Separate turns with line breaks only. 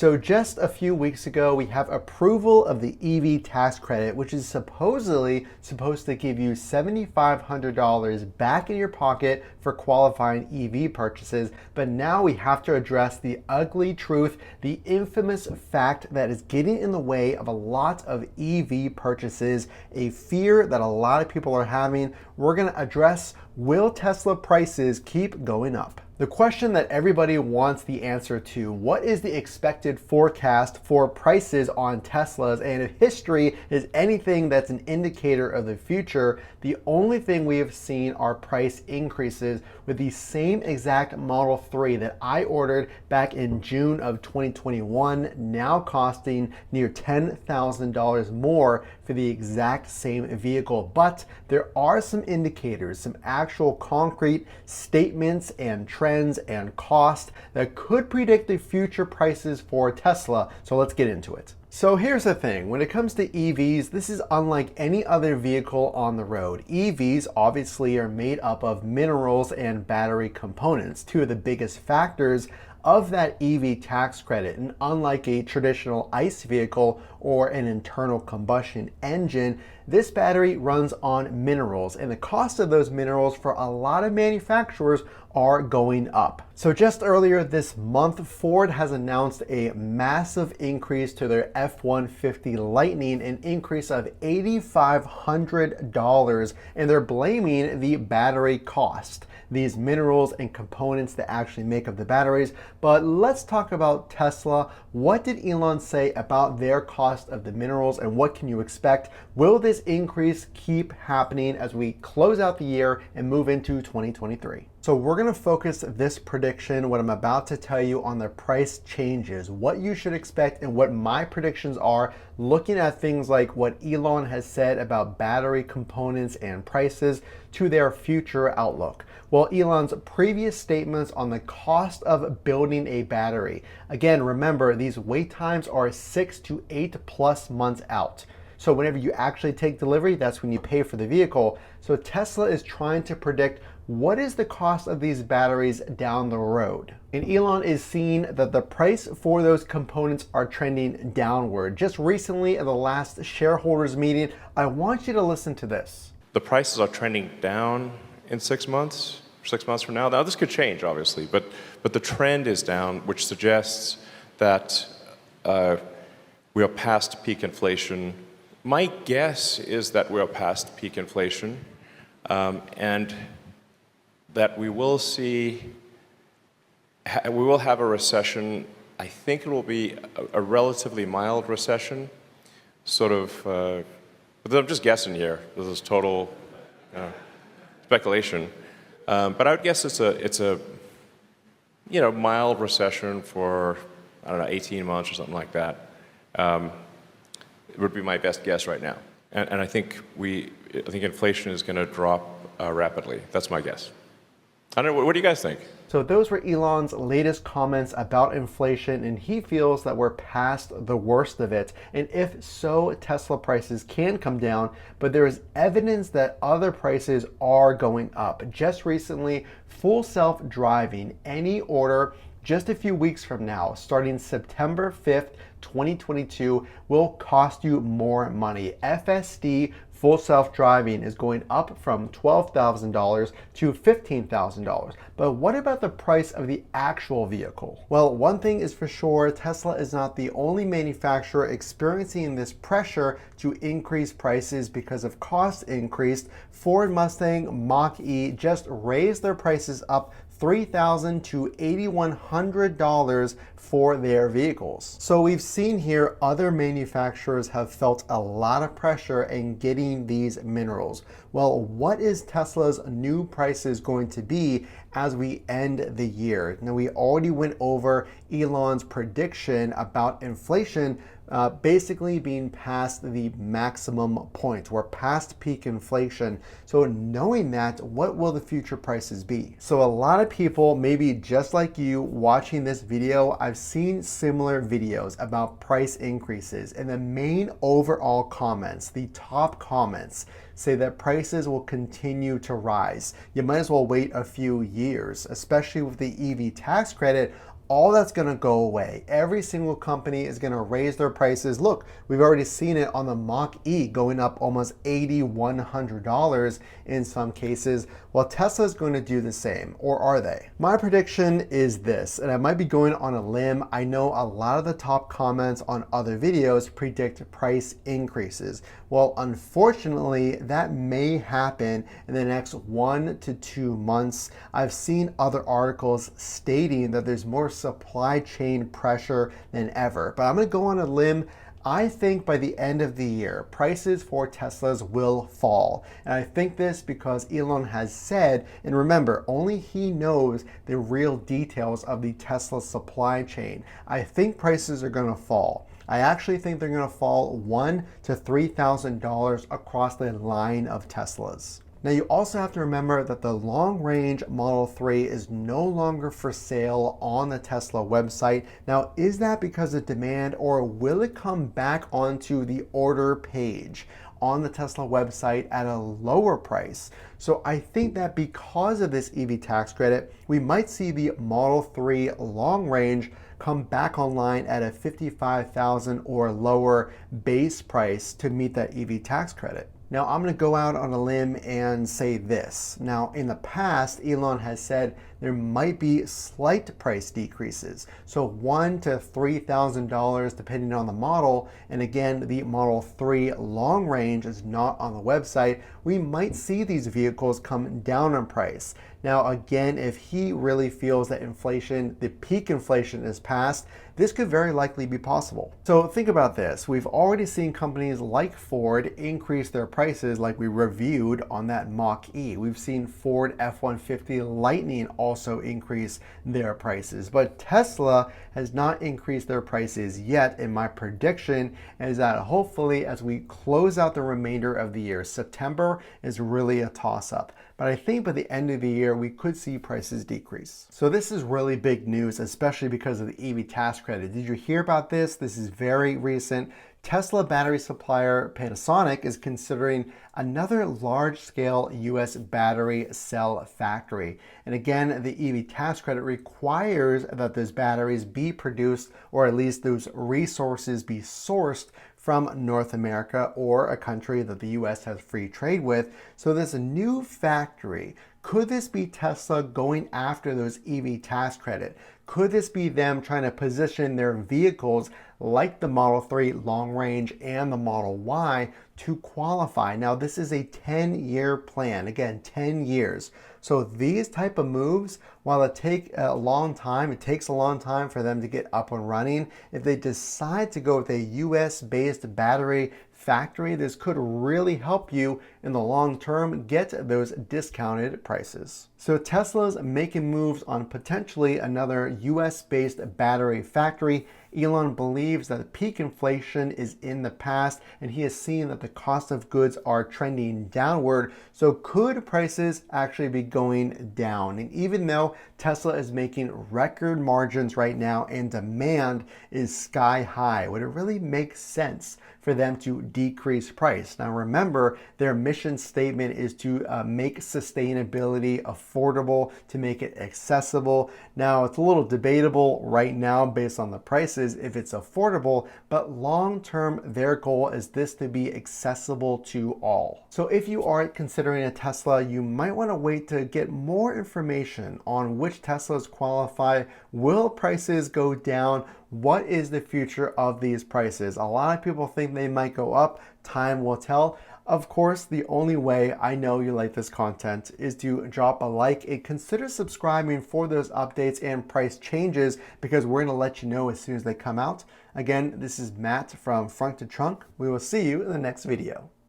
So just a few weeks ago, we have approval of the EV tax credit, which is supposedly supposed to give you $7,500 back in your pocket for qualifying EV purchases. But now we have to address the ugly truth, the infamous fact that is getting in the way of a lot of EV purchases, a fear that a lot of people are having. We're going to address, will Tesla prices keep going up? The question that everybody wants the answer to: what is the expected forecast for prices on Teslas? And if history is anything that's an indicator of the future, the only thing we have seen are price increases, with the same exact Model 3 that I ordered back in June of 2021 now costing near $10,000 more for the exact same vehicle. But there are some indicators, some actual concrete statements and trends and cost that could predict the future prices for Tesla. So let's get into it. So here's the thing, when it comes to EVs, this is unlike any other vehicle on the road. EVs obviously are made up of minerals and battery components, two of the biggest factors of that EV tax credit. And unlike a traditional ICE vehicle or an internal combustion engine, this battery runs on minerals, and the cost of those minerals for a lot of manufacturers are going up. So just earlier this month, Ford has announced a massive increase to their F-150 Lightning, an increase of $8,500, and they're blaming the battery cost, these minerals and components that actually make up the batteries. But let's talk about Tesla. What did Elon say about their cost of the minerals, and what can you expect? Will this increase keep happening as we close out the year and move into 2023? So we're going to focus this prediction, what I'm about to tell you, on the price changes, what you should expect and what my predictions are, looking at things like what Elon has said about battery components and prices to their future outlook. Well, Elon's previous statements on the cost of building a battery. Again, remember, these wait times are 6 to 8+ months out. So whenever you actually take delivery, that's when you pay for the vehicle. So Tesla is trying to predict what is the cost of these batteries down the road. And Elon is seeing that the price for those components are trending downward. Just recently at the last shareholders meeting, I want you to listen to this.
The prices are trending down in 6 months, 6 months from now. Now this could change, obviously, but the trend is down, which suggests that we are past peak inflation. My guess is that we are past peak inflation, and that we will have a recession. I think it will be a relatively mild recession, sort of, but I'm just guessing here. This is total speculation. But I would guess it's a mild recession for, I don't know, 18 months or something like that. It would be my best guess right now. And I think inflation is going to drop rapidly. That's my guess. I don't know, what do you guys think?
So those were Elon's latest comments about inflation, and he feels that we're past the worst of it. And if so, Tesla prices can come down, but there is evidence that other prices are going up. Just recently, full self-driving, any order just a few weeks from now, starting September 5th, 2022, will cost you more money. FSD, full self-driving, is going up from $12,000 to $15,000. But what about the price of the actual vehicle? Well, one thing is for sure, Tesla is not the only manufacturer experiencing this pressure to increase prices because of cost increase. Ford Mustang Mach-E just raised their prices up $3,000 to $8,100 for their vehicles. So we've seen here other manufacturers have felt a lot of pressure in getting these minerals. Well, what is Tesla's new prices going to be as we end the year? Now, we already went over Elon's prediction about inflation basically being past the maximum point. We're past peak inflation. So knowing that, what will the future prices be? So a lot of people, maybe just like you watching this video, I've seen similar videos about price increases, and the main overall comments, the top comments, say that prices will continue to rise. You might as well wait a few years, especially with the EV tax credit. all that's going to go away. Every single company is going to raise their prices. Look, we've already seen it on the Mach-E going up almost $8,100 in some cases. Well, Tesla is going to do the same, or are they? My prediction is this, and I might be going on a limb. I know a lot of the top comments on other videos predict price increases. Well, unfortunately, that may happen in the next 1 to 2 months. I've seen other articles stating that there's more supply chain pressure than ever, but I'm going to go on a limb. I think by the end of the year, prices for Teslas will fall. And I think this because Elon has said, and remember, only he knows the real details of the Tesla supply chain. I think prices are going to fall. I actually think they're going to fall $1,000 to $3,000 across the line of Teslas. Now you also have to remember that the long-range Model 3 is no longer for sale on the Tesla website. Now, is that because of demand, or will it come back onto the order page on the Tesla website at a lower price? So I think that because of this EV tax credit, we might see the Model 3 long range come back online at a $55,000 or lower base price to meet that EV tax credit. Now, I'm going to go out on a limb and say this. Now, in the past, Elon has said there might be slight price decreases. So $1,000 to $3,000 depending on the model. And again, the Model 3 long range is not on the website. We might see these vehicles come down in price. Now, again, if he really feels that inflation, the peak inflation is past, this could very likely be possible. So think about this. We've already seen companies like Ford increase their prices like we reviewed on that Mach-E. We've seen Ford F-150 Lightning also increase their prices, but Tesla has not increased their prices yet. And my prediction is that hopefully as we close out the remainder of the year, September is really a toss-up. But I think by the end of the year, we could see prices decrease. So this is really big news, especially because of the EV tax credit. Did you hear about this? This is very recent. Tesla battery supplier Panasonic is considering another large-scale US battery cell factory. And again, the EV tax credit requires that those batteries be produced, or at least those resources be sourced from North America or a country that the US has free trade with. So this new factory, could this be Tesla going after those EV tax credit? Could this be them trying to position their vehicles like the Model 3 long range and the Model Y to qualify? Now, this is a 10-year plan. Again, 10 years. So these type of moves, while it takes a long time for them to get up and running. If they decide to go with a US-based battery factory, this could really help you in the long term get those discounted prices. So Tesla's making moves on potentially another US-based battery factory. Elon believes that peak inflation is in the past, and he has seen that the cost of goods are trending downward. So could prices actually be going down? And even though Tesla is making record margins right now and demand is sky high, would it really make sense for them to decrease price? Now remember, their mission statement is to make sustainability affordable, to make it accessible. Now it's a little debatable right now based on the prices if it's affordable, but long term their goal is this to be accessible to all. So if you are considering a Tesla, you might want to wait to get more information on which Teslas qualify. Will prices go down? What is the future of these prices? A lot of people think they might go up. Time will tell. Of course, the only way I know you like this content is to drop a like and consider subscribing for those updates and price changes, because we're going to let you know as soon as they come out. Again, this is Matt from Front to Trunk. We will see you in the next video.